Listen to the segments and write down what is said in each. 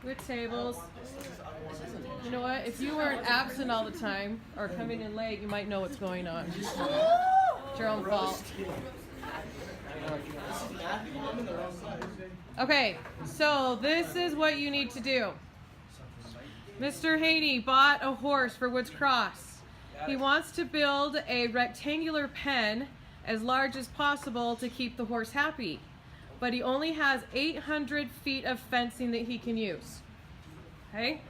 with tables. You know what? If you weren't absent all the time or coming in late, you might know what's going on. It's your own fault. Okay, so this is what you need to do. Mr. Haney bought a horse for Woods Cross. He wants to build a rectangular pen as large as possible to keep the horse happy. But he only has 800 feet of fencing that he can use. Okay?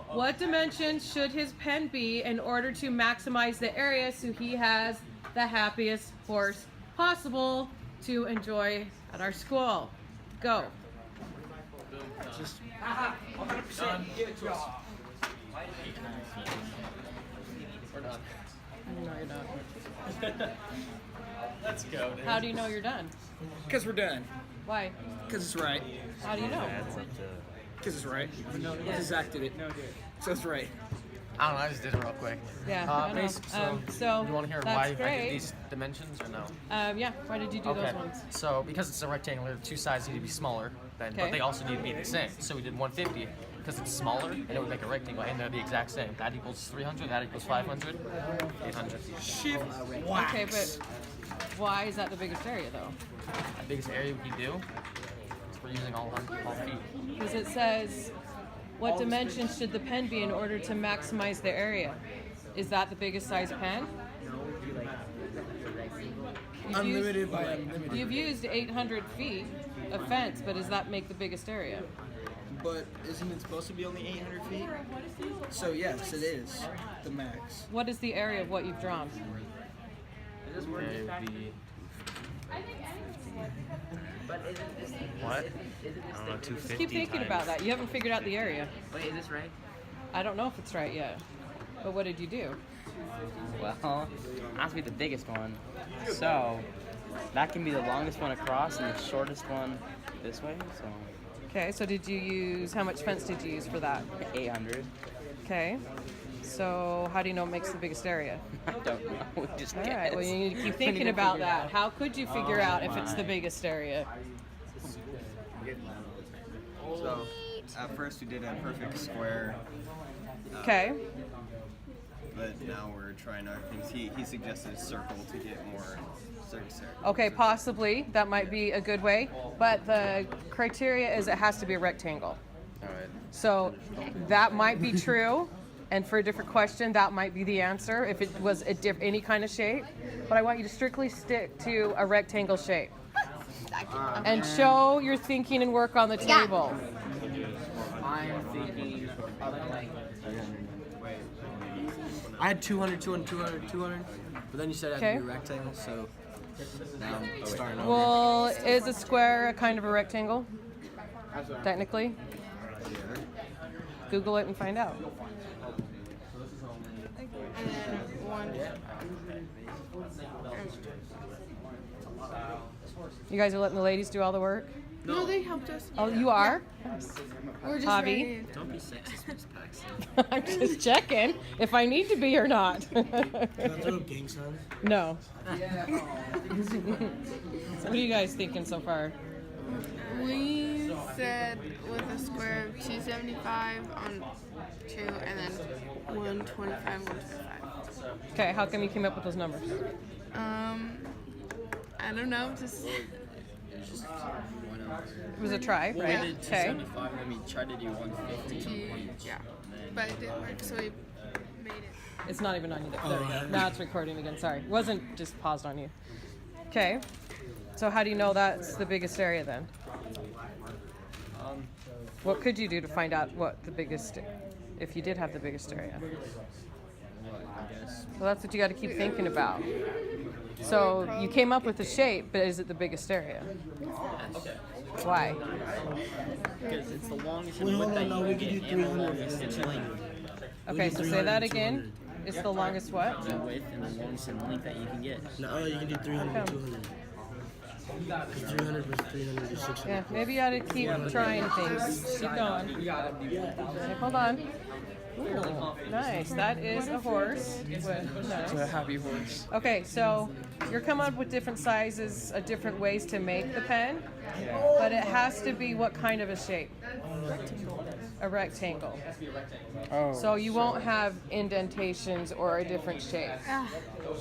What dimensions should his pen be in order to maximize the area so he has the happiest horse possible to enjoy at our school? Go. Just 100%. Give it to us. We're done. No, you're not. Let's go, dude. How do you know you're done? Because we're done. Why? Because it's right. How do you know? Because it's right. Because Zach did it. So it's right. I don't know, I just did it real quick. Yeah, I know. So you want to hear that's why I great. did these dimensions or no? Yeah, why did you do those ones? So because it's a rectangular, two sides need to be smaller, but they also need to be the same. So we did 150 because it's smaller and it would make a rectangle and they're the exact same. That equals 300, that equals 500, 800. Shift wax. Okay, but why is that the biggest area though? The biggest area we do is we're using all feet. Because it says, what dimensions should the pen be in order to maximize the area? Is that the biggest size pen? Unlimited by unlimited. You've used 800 feet of fence, but does that make the biggest area? But isn't it supposed to be only 800 feet? So yes, it is the max. What is the area of what you've drawn? What? I don't know, 250 Just keep thinking about that. You haven't figured out the area. Wait, is this right? I don't know if it's right yet. But what did you do? Well, it has to be the biggest one. So, that can be the longest one across and the shortest one this way. So, Okay, so did you use, how much fence did you use for that? 800. Okay. So how do you know it makes the biggest area? I don't know. We just All guessed. right, well you need to keep Couldn't thinking even about figure it that. out. How could you figure out if it's the biggest area? So, at first we did a perfect square, Okay. but now we're trying other things. He suggested a circle to get more circle. Okay, possibly. That might be a good way. But the criteria is it has to be a rectangle. All right. So that might be true. And for a different question, that might be the answer if it was any kind of shape. But I want you to strictly stick to a rectangle shape. And show your thinking and work on the table. I'm thinking I had 200, 200, 200, 200. But then you said it had to be a rectangle, so now I'm starting over. Well, is a square a kind of a rectangle? Technically? Google it and find out. And then one. You guys are letting the ladies do all the work? No, they helped us. Oh, you are? We're just Javi? ready. Don't be sexist, Miss Paxton. I'm just checking if I need to be or not. Can I throw up gang signs? No. So what are you guys thinking so far? We said with a square of 275 on 2 and then 125, 125. Okay, how come you came up with those numbers? I don't know, just It was a try, Well, right? we did Okay. 275, and we tried to do 150. yeah. But it didn't work, so we made it. It's not even on you. There we go. Now it's recording again. Sorry. It wasn't just paused on you. Okay. So how do you know that's the biggest area then? What could you do to find out what the biggest, if you did have the biggest area? Well, that's what you got to keep thinking about. So you came up with the shape, but is it the biggest area? Why? Because it's the longest in Wait, width hold that on, no, you we can can do get, and the 300 longest and in length. Okay, so say that again. It's the longest what? The width and the longest in length that you can get. No, you can do 300 and 200. 300 versus 300 is 600. Yeah, maybe you ought to keep trying things. Keep going. Okay, hold on. Ooh, nice. That is a horse. It's a Nice. happy horse. Okay, so you're coming up with different sizes, different ways to make the pen, but it has to be what kind of a shape? A rectangle. Oh. So you won't have indentations or a different shape.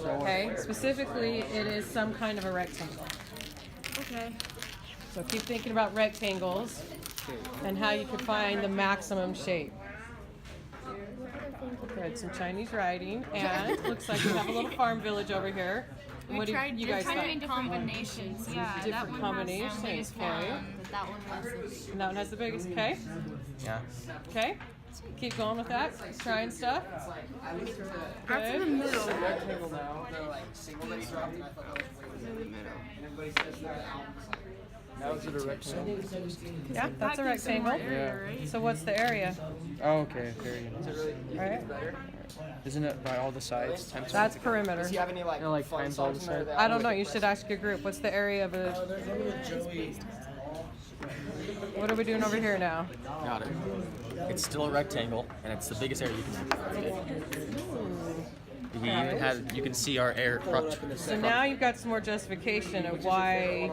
Okay? Specifically, it is some kind of a rectangle. Okay. So keep thinking about rectangles and how you could find the maximum shape. Good, some Chinese writing, and looks like we have a little farm village over here. What do you guys think? Combinations, yeah. Different that one combinations, has the biggest okay. one, but that one was the biggest. And that one has the biggest, okay? Yeah. Okay. Keep going with that. Trying stuff. After the Good. middle. Now is it a rectangle? Yeah, that's a rectangle. Yeah. So what's the area? Oh, okay. Very good. All right. Isn't it by all the sides? 10 That's perimeter. Does he have any like, like fun times all songs the in there sides? that I don't know. You should ask your group. What's the area of a? What are we doing over here now? Got it. It's still a rectangle, and it's the biggest area you can make. We even had, you can see our air crux. So now you've got some more justification of why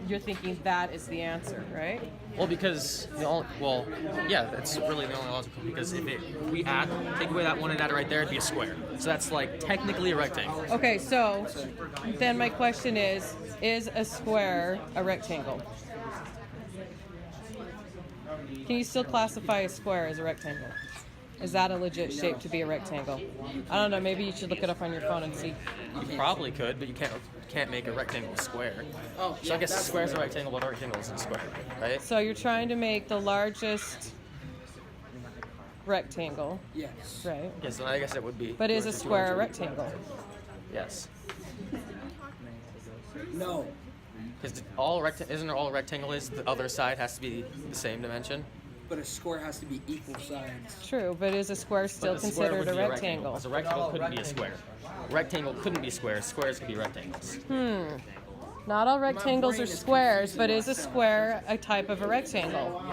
you're thinking that is the answer, right? Well, because yeah, that's really the only logical. Because if we take away that one and add it right there, it'd be a square. So that's like technically a rectangle. Okay, so then my question is a square a rectangle? Can you still classify a square as a rectangle? Is that a legit shape to be a rectangle? I don't know, maybe you should look it up on your phone and see. You probably could, but you can't make a rectangle a square. Oh, so I guess a square is a rectangle, but a rectangle is a square, right? So you're trying to make the largest rectangle, Yes. right? Yes, then I guess it would be. But is a square a rectangle? Yes. No. Because isn't all a rectangle is the other side has to be the same dimension? But a square has to be equal sides. True, but is a square still But a square considered would a be rectangle? Because a rectangle couldn't be a square. A rectangle couldn't be squares. Squares could be rectangles. Not all rectangles are squares, but is a square a type of a rectangle?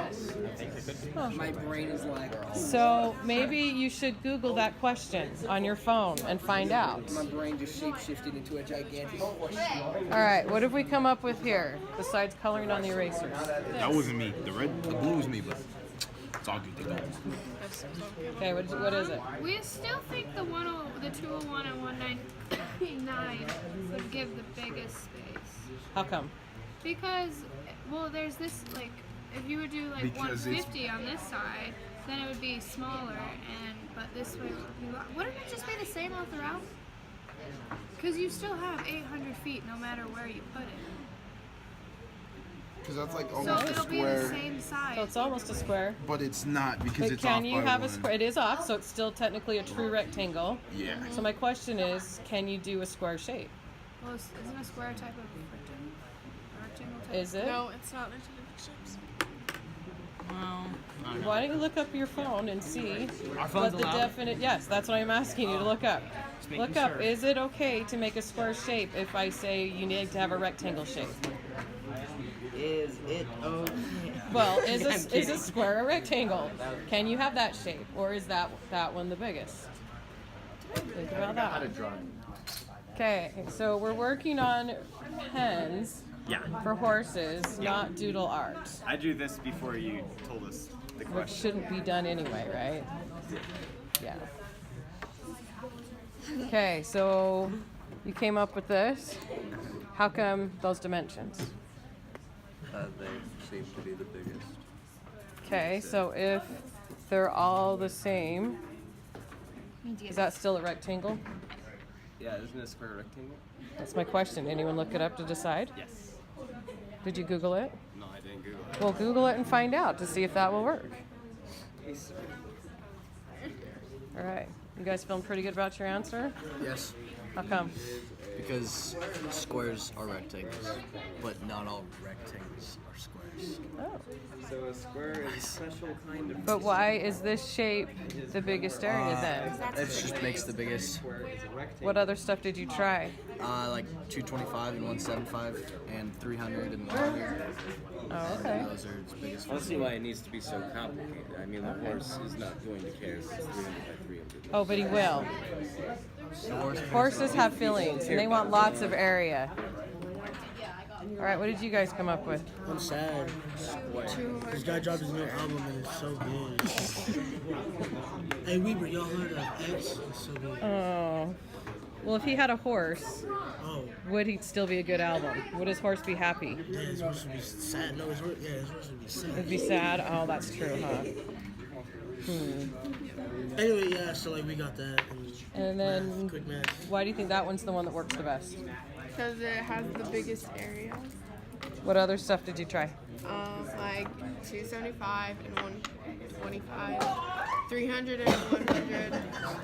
My brain is like, So maybe you should Google that question on your phone and find out. my brain just shape-shifted into a gigantic horse. All right, what have we come up with here besides coloring on the erasers? That wasn't me. The blue was me, but it's all good to go. Okay, what is it? We still think the 201 and 199 would give the biggest space. How come? Because, well, there's this, like, if you would do like Because 150 on this side, then it would be smaller, but this way, wouldn't it just be the same all throughout? Because you still have 800 feet no matter where you put it. Because that's like So almost a it'll be the square, same size. So it's almost a square. but it's not because But it's can off you by have a one. square? It is off, so it's still technically a true rectangle. Yeah. So my question is, can you do a square shape? Well, isn't a square a type of rectangle? A rectangle type? Is it? No, it's not into the shapes. Why don't you look up your phone and see Our what phone's the allowed? definite? Yes, that's what I'm asking you to look up. Look up. Is it okay to make a square shape if I say you need to have a rectangle shape? Is it okay? Well, is a square a rectangle? Can you have that shape, or is that one the biggest? Think about that. Okay, so we're working on pens Yeah. for horses, not doodle art, I drew this before you told us the which question. shouldn't be done anyway, right? Yeah. Okay, so you came up with this. How come those dimensions? They seem to be the biggest. Okay, so if they're all the same, is that still a rectangle? Yeah, isn't it a square rectangle? That's my question. Anyone look it up to decide? Yes. Did you Google it? No, I didn't Google it. Well, Google it and find out to see if that will work. All right. You guys feeling pretty good about your answer? Yes. How come? Because squares are rectangles, but not all rectangles are squares. shapes. Oh. So a square is a special kind of. But why is this shape the biggest area then? It just makes the biggest. What other stuff did you try? Like 225 and 175 and 300 and 100. Oh, okay. Those are its biggest. I don't see why it needs to be so complicated. I mean, the horse is not going to care if it's 300 by 300. Oh, but he will. Horses have feelings, and they want lots of area. All right, what did you guys come up with? I'm sad. This guy dropped his new album and it's so good. Hey Weber, y'all heard of X? It's so good. Oh. Well, if he had a horse, would he still be a good album? Would his horse be happy? Yeah, his horse would be sad. No, his horse would be sad. It'd be sad? Oh, that's true, huh? Anyway, yeah, so like we got that. And then, quick math. why do you think that one's the one that works the best? Because it has the biggest area. What other stuff did you try? Like 275 and 125, 300 and 100,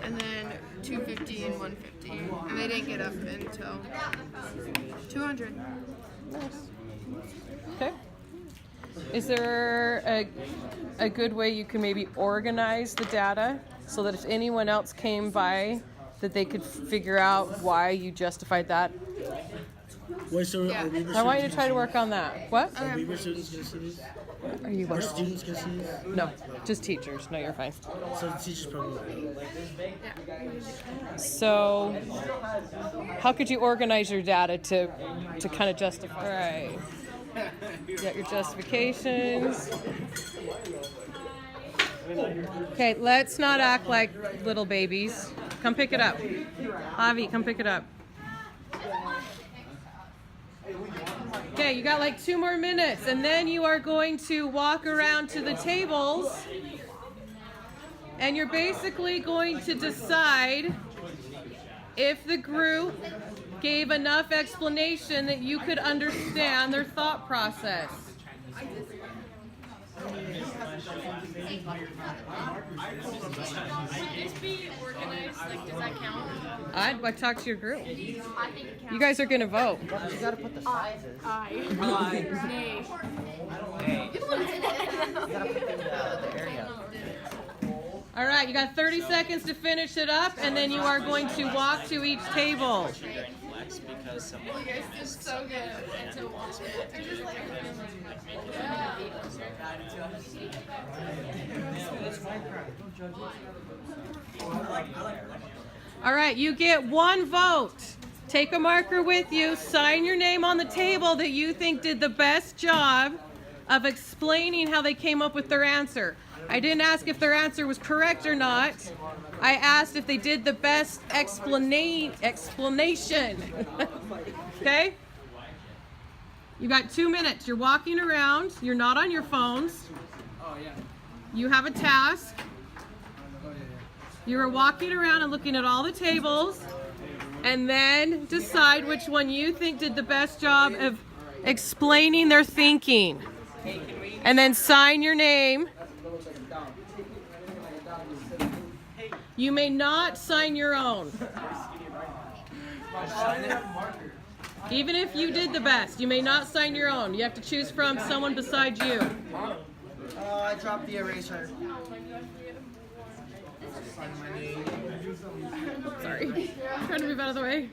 and then 250 and 150. And they didn't get up until 200. Okay. Is there a good way you can maybe organize the data so that if anyone else came by, that they could figure out why you justified that? Wait, so I want you to try to work on that. What? Are Weber students going to see these? Are you Are students going to see these? No, just teachers. No, you're fine. So the teachers probably. So, how could you organize your data to kind of justify? All right. You got your justifications. Okay, let's not act like little babies. Come pick it up. Avi, come pick it up. Okay, you got like 2 more minutes, and then you are going to walk around to the tables, and you're basically going to decide if the group gave enough explanation that you could understand their thought process. Should this be organized? Like, does that count? I'd talk to your group. You guys are going to vote. You gotta put the sizes. Nay. You gotta put the area. All right, you got 30 seconds to finish it up, and then you are going to walk to each table. Because someone This is so good. And so All right, you get 1 vote. Take a marker with you, sign your name on the table that you think did the best job of explaining how they came up with their answer. I didn't ask if their answer was correct or not. I asked if they did the best explanation. Okay? You got 2 minutes. You're walking around. You're not on your phones. You have a task. You are walking around and looking at all the tables, and then decide which one you think did the best job of explaining their thinking. And then sign your name. You may not sign your own. Even if you did the best, you may not sign your own. You have to choose from someone beside you. Oh, I dropped the eraser. Sorry. I'm trying to move out of the way.